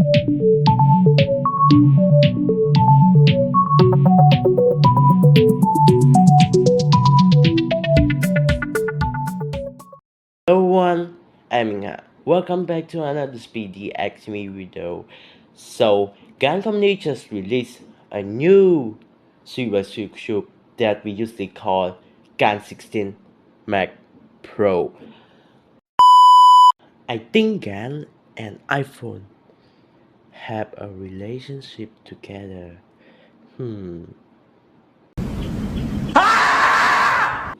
Hello everyone, I'm Nga. Welcome back to another Speedy X Me video. So, GAN company just released a new Super Cube that we usually call GAN 16 Mac Pro. I think GAN and iPhone have a relationship together.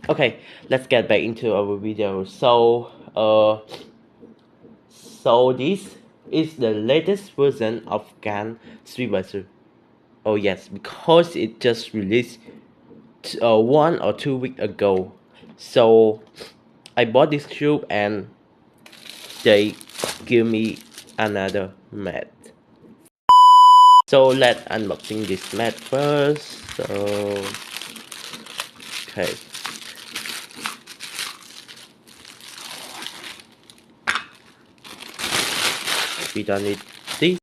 Okay, let's get back into our video. So this is the latest version of GAN 3.0. Oh yes, because it just released 1 or 2 weeks ago. So I bought this cube and they give me another mat. So let's unboxing this mat first. So okay. We don't need this.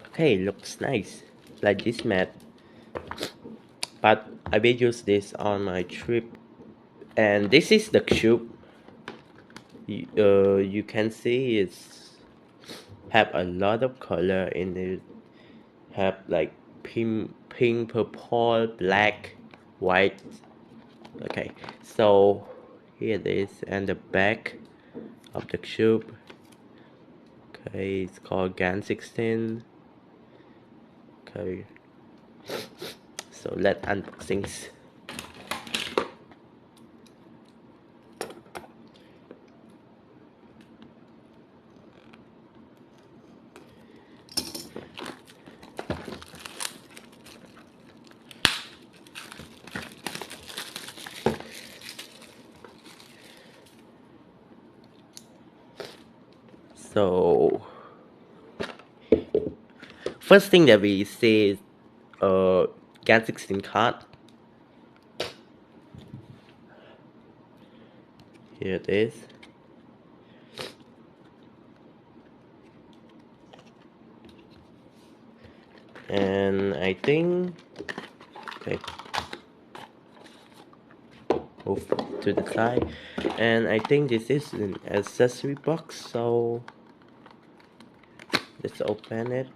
Okay, looks nice. Like this mat. But I will use this on my trip. And this is the cube. You can see it's have a lot of color in it. Have like pink, purple, black, white. Okay, so here it is, and the back of the cube. Okay, it's called GAN 16. Okay, so let's unboxing. So first thing that we see is GAN 16 card. Here it is. And I think okay, move to the side, and I think this is an accessory box, so let's open it.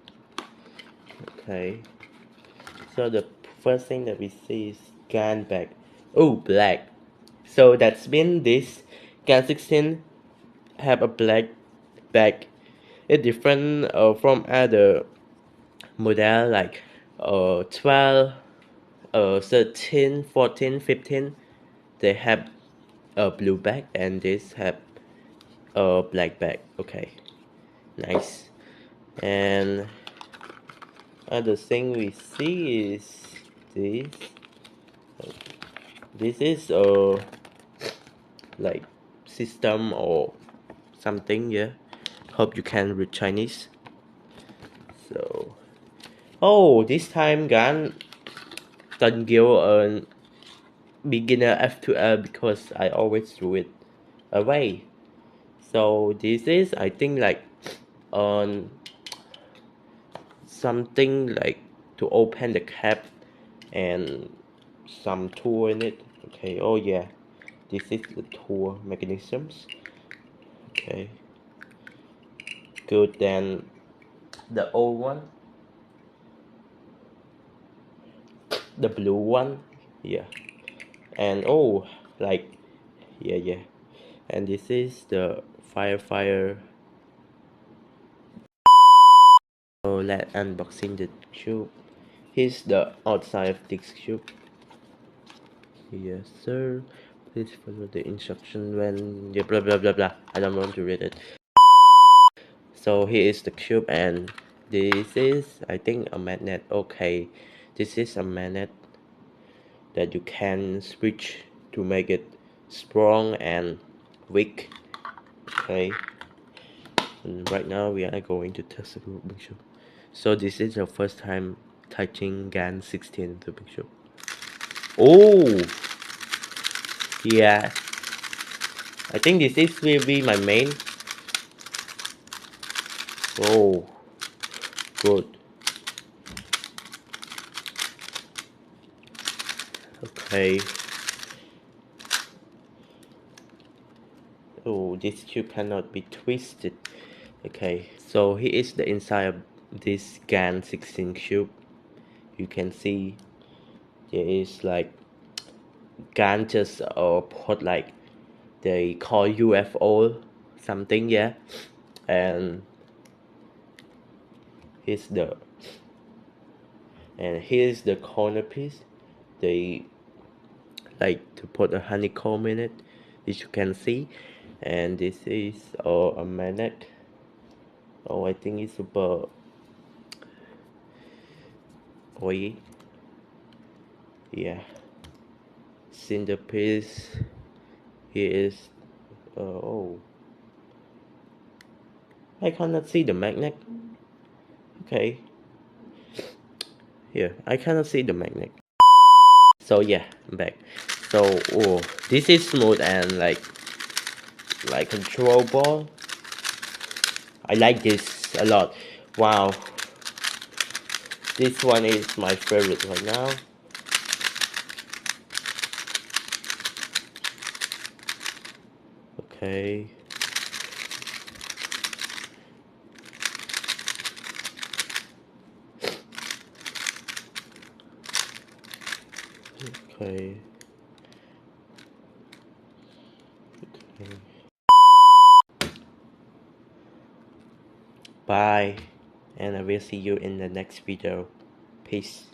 Okay, so the first thing that we see is GAN bag. Oh, black. So that's mean this GAN 16 have a black bag. It's different from other model like 12, 13, 14, 15. They have a blue bag, and this have a black bag. Okay, nice. And other thing we see is this. This is a like system or something. Yeah, hope you can read Chinese. So oh, this time GAN don't give a beginner F2L because I always threw it away. So this is, I think, like on something like to open the cap and some tool in it. Okay, oh yeah, this is the tool mechanisms. Okay, good than the old one, the blue one. Yeah, and oh, like yeah, and this is the fire. So let's unboxing the tube. Here's the outside of this tube. Yes sir, please follow the instruction when yeah, blah blah blah blah. I don't want to read it. So here is the cube, and this is, I think, a magnet. Okay, this is a magnet that you can switch to make it strong and weak. Okay, and right now we are going to test the Rubik's cube. So this is your first time touching GAN 16 Rubik's cube. Oh yeah, I think this is will be my main Oh, good. Okay. Oh, this cube cannot be twisted. Okay, so here is the inside of this GAN 16 cube. You can see there is like GAN just put like they call UFO something, yeah. And here's the here's the corner piece. They like to put a honeycomb in it, as you can see. And this is a magnet. Oh, I think it's super oily. Yeah, cinder piece. Here is oh, I cannot see the magnet. Okay, here I cannot see the magnet. So yeah, I'm back. So oh, this is smooth and like controllable. I like this a lot. Wow, this one is my favorite right now. Okay. Okay. Okay. Bye, and I will see you in the next video. Peace.